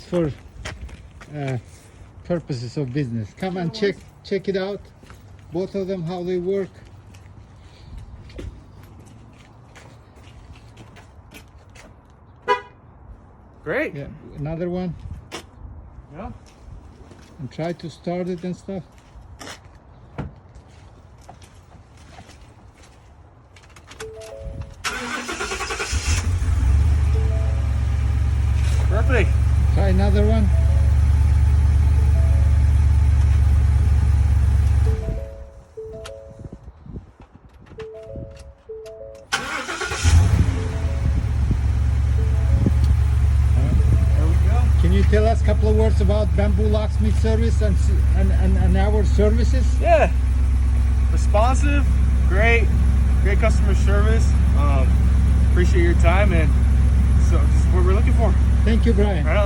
for purposes of business. Come and check it out. Both of them, how they work. Great. Yeah, another one. Yeah. And try to start it and stuff. Perfect. Try another one. There we go. Can you tell us a couple of words about Bamboo Locksmith service and our services? Yeah. Responsive, great customer service. Appreciate your time, and so this is what we're looking for. Thank you, Brian. Right on.